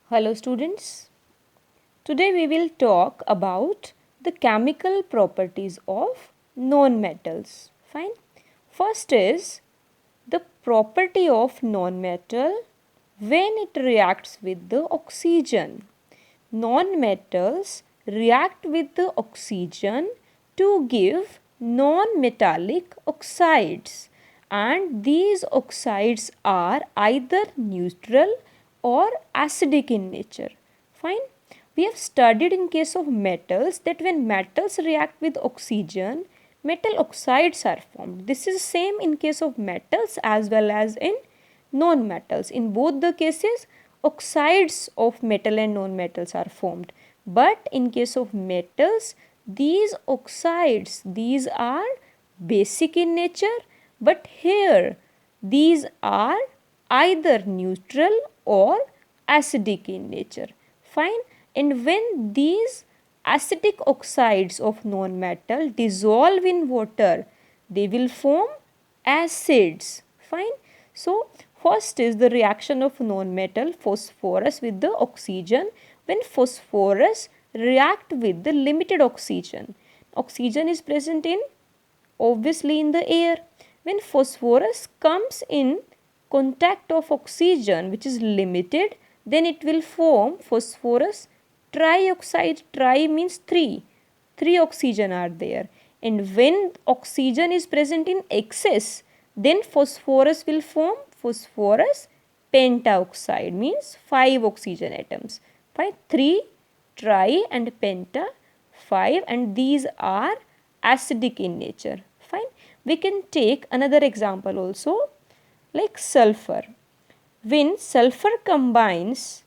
Hello students. Today we will talk about the chemical properties of non-metals. Fine. First is the property of non-metal when it reacts with the oxygen. Non-metals react with the oxygen to give non-metallic oxides, and these oxides are either neutral or acidic in nature. Fine. We have studied in case of metals that when metals react with oxygen, metal oxides are formed. This is same in case of metals as well as in non-metals. In both the cases, oxides of metal and non-metals are formed. But in case of metals, these oxides, these are basic in nature, but here these are either neutral or acidic in nature. Fine. And when these acidic oxides of non-metal dissolve in water, they will form acids. Fine. So first is the reaction of non-metal phosphorus with the oxygen. When phosphorus react with the limited oxygen, oxygen is present in obviously in the air. When phosphorus comes in contact of oxygen which is limited, then it will form phosphorus trioxide. Tri means three oxygen are there, and when oxygen is present in excess, then phosphorus will form phosphorus pentaoxide, means 5 oxygen atoms. 3 tri and penta 5, and these are acidic in nature. Fine. We can take another example also, like sulfur. When sulfur combines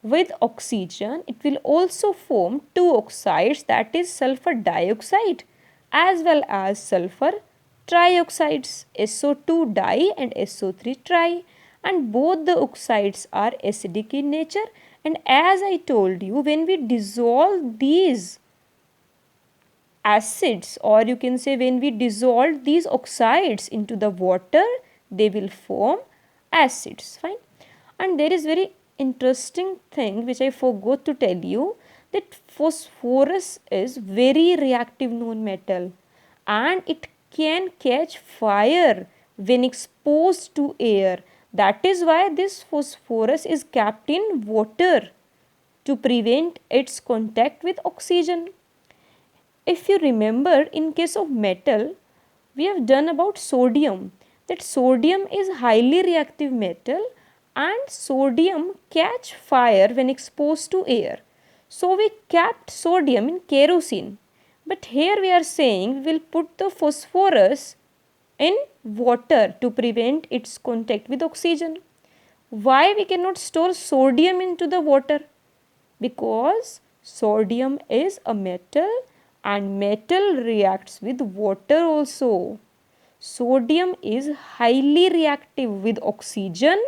with oxygen, it will also form two oxides, that is sulfur dioxide as well as sulfur trioxides, SO2 di and SO3 tri, and both the oxides are acidic in nature. And as I told you, when we dissolve these acids, or you can say when we dissolve these oxides into the water, they will form acids. Fine. And there is very interesting thing which I forgot to tell you, that phosphorus is very reactive non-metal and it can catch fire when exposed to air. That is why this phosphorus is kept in water to prevent its contact with oxygen. If you remember, in case of metal, we have done about sodium, that sodium is highly reactive metal and sodium catch fire when exposed to air. So we kept sodium in kerosene. But here we are saying we will put the phosphorus in water to prevent its contact with oxygen. Why we cannot store sodium into the water? Because sodium is a metal and metal reacts with water also. Sodium is highly reactive with oxygen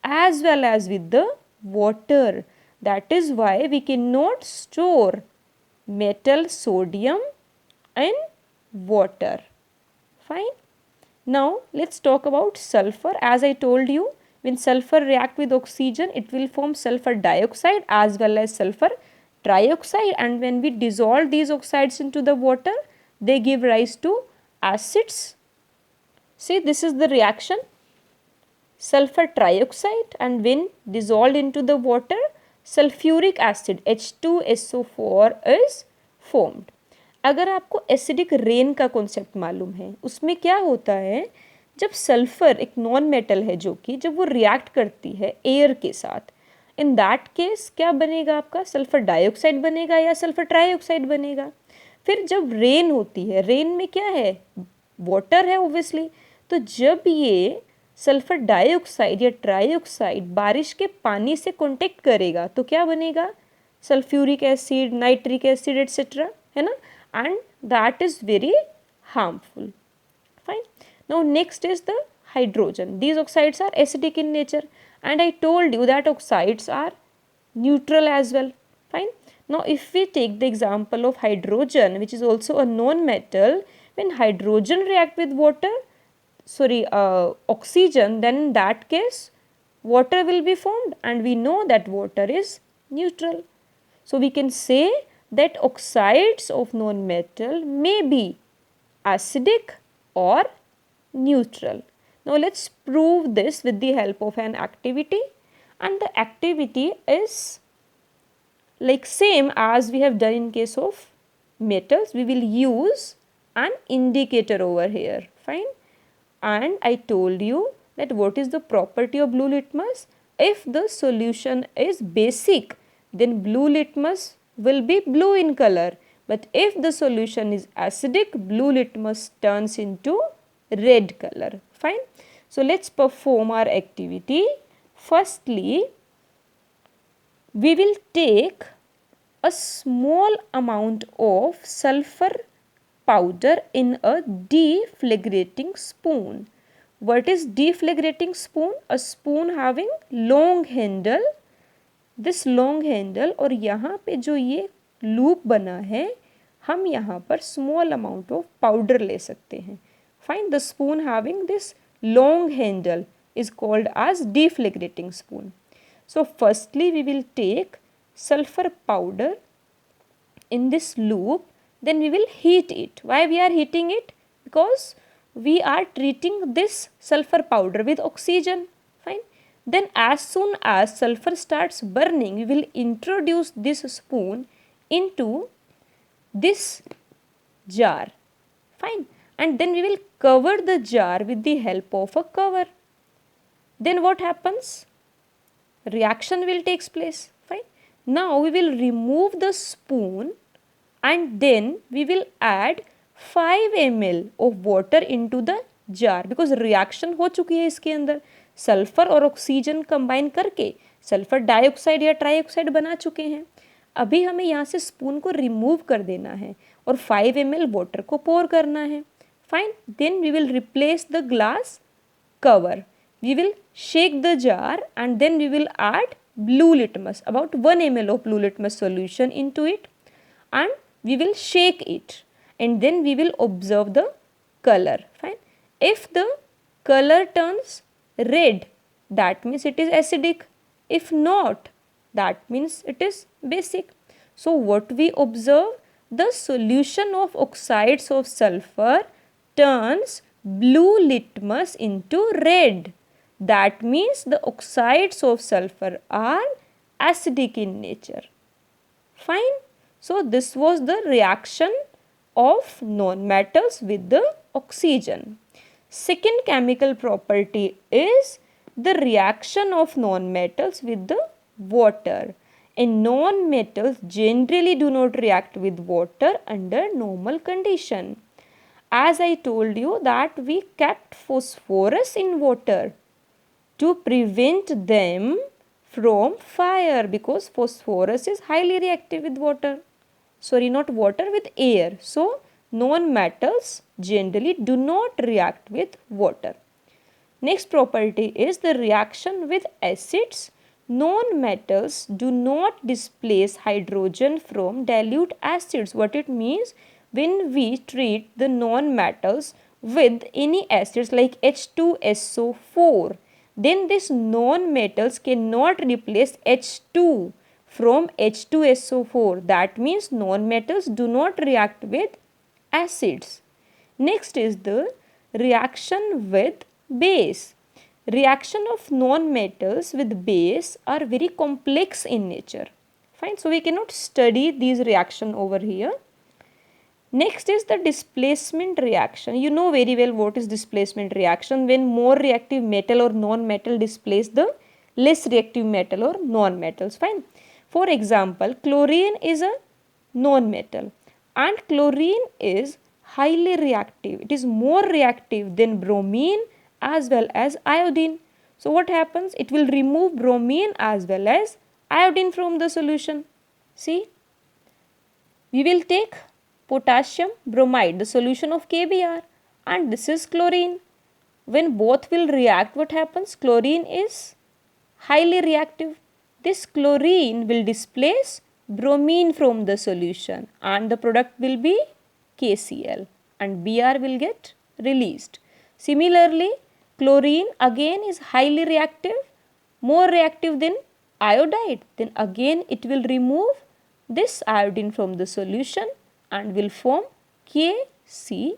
as well as with the water. That is why we cannot store metal sodium in water. Fine. Now let's talk about sulfur. As I told you, when sulfur react with oxygen, it will form sulfur dioxide as well as sulfur trioxide, and when we dissolve these oxides into the water, they give rise to acids. See, this is the reaction, sulfur trioxide, and when dissolved into the water, sulfuric acid H2SO4 is formed. अगर आपको acidic rain का concept मालूम है, उसमें क्या होता है, जब सल्फर एक नॉन मेटल है जो कि जब वो रिएक्ट करती है एयर के साथ, इन दैट केस क्या बनेगा, आपका सल्फर डाइऑक्साइड बनेगा या सल्फर ट्राइऑक्साइड बनेगा. फिर जब रेन होती है, रेन में क्या है, वाटर है ओब्वियसली, तो जब ये सल्फर डाइऑक्साइड या ट्राइऑक्साइड बारिश के पानी से कॉन्टेक्ट करेगा तो क्या बनेगा, sulphuric acid, nitric acid etcetera, है ना, and that is very harmful. Fine. Now next is the hydrogen. These oxides are acidic in nature, and I told you that oxides are neutral as well. Fine. Now if we take the example of hydrogen, which is also a non-metal, when hydrogen react with water, oxygen, then in that case water will be formed, and we know that water is neutral. So we can say that oxides of non-metal may be acidic or neutral. Now let's prove this with the help of an activity, and the activity is like same as we have done in case of metals. We will use an indicator over here, fine. And I told you that what is the property of blue litmus? If the solution is basic, then blue litmus will be blue in color, but if the solution is acidic, blue litmus turns into red color, fine. So let's perform our activity. Firstly, we will take a small amount of sulfur powder in a deflagrating spoon. What is deflagrating spoon? A spoon having long handle. This long handle और यहाँ पे जो ये loop बना है, हम यहाँ पर small amount of powder ले सकते हैं. Find the spoon having this long handle is called as deflagrating spoon. So firstly we will take sulfur powder in this loop, then we will heat it. Why we are heating it? Because we are treating this sulfur powder with oxygen, fine. Then as soon as sulfur starts burning, we will introduce this spoon into this jar, fine, and then we will cover the jar with the help of a cover. Then what happens? Reaction will take place, fine. Now we will remove the spoon and then we will add 5 ml of water into the jar, because reaction हो चुकी है इसके अंदर. Sulphur और oxygen combine करके sulphur dioxide या trioxide बना चुके हैं. अभी हमें यहाँ से स्पून को रिमूव कर देना है और 5 ml वाटर को पोर करना है, fine. Then we will replace the glass cover. We will shake the jar and then we will add blue litmus, about 1 ml of blue litmus solution into it, and we will shake it and then we will observe the color, fine. If the color turns red, that means it is acidic. If not, that means it is basic. So what we observe? The solution of oxides of sulfur turns blue litmus into red. That means the oxides of sulfur are acidic in nature, fine. So this was the reaction of non-metals with the oxygen. Second chemical property is the reaction of non-metals with the water. And non-metals generally do not react with water under normal condition. As I told you that we kept phosphorus in water to prevent them from fire, because phosphorus is highly reactive with water. Sorry, not water, with air. So non-metals generally do not react with water. Next property is the reaction with acids. Non-metals do not displace hydrogen from dilute acids. What it means? When we treat the non-metals with any acids like H2SO4, then these non-metals cannot replace H2 from H2SO4. That means non-metals do not react with acids. Next is the reaction with base. Reaction of non-metals with base are very complex in nature, fine. So we cannot study these reaction over here. Next is the displacement reaction. You know very well what is displacement reaction, when more reactive metal or non-metal displace the less reactive metal or non-metals, fine. For example, chlorine is a non-metal and chlorine is highly reactive. It is more reactive than bromine as well as iodine. So what happens? It will remove bromine as well as iodine from the solution. See, we will take potassium bromide, the solution of KBr, and this is chlorine. When both will react, what happens? Chlorine is highly reactive. This chlorine will displace bromine from the solution and the product will be KCl and Br will get released. Similarly, chlorine again is highly reactive more reactive than iodide, then again it will remove this iodine from the solution and will form KCl.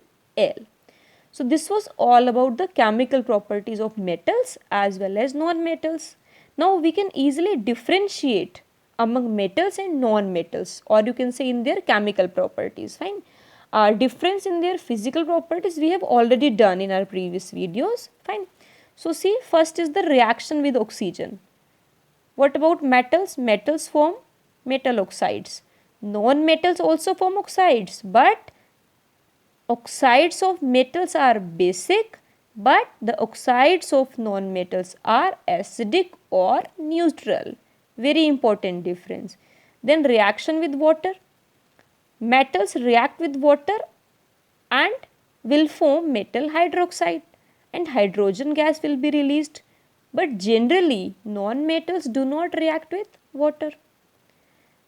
So this was all about the chemical properties of metals as well as non-metals. Now we can easily differentiate among metals and non-metals, or you can say in their chemical properties. Fine. Difference in their physical properties we have already done in our previous videos. Fine. So see, first is the reaction with oxygen. What about metals? Metals form metal oxides. Non-metals also form oxides, but oxides of metals are basic, but the oxides of non-metals are acidic or neutral. Very important difference. Then reaction with water. Metals react with water and will form metal hydroxide, and hydrogen gas will be released. But generally non-metals do not react with water.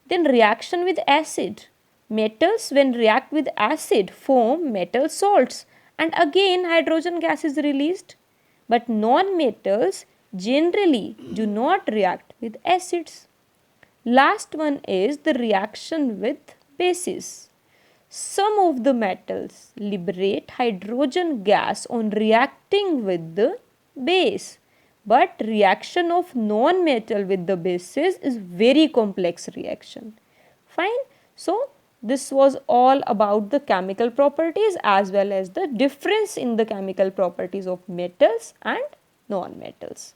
Then reaction with acid. Metals when react with acid form metal salts, and again hydrogen gas is released. But non-metals generally do not react with acids. Last one is the reaction with bases. Some of the metals liberate hydrogen gas on reacting with the base, but reaction of non-metal with the bases is very complex reaction. Fine. So this was all about the chemical properties as well as the difference in the chemical properties of metals and non-metals.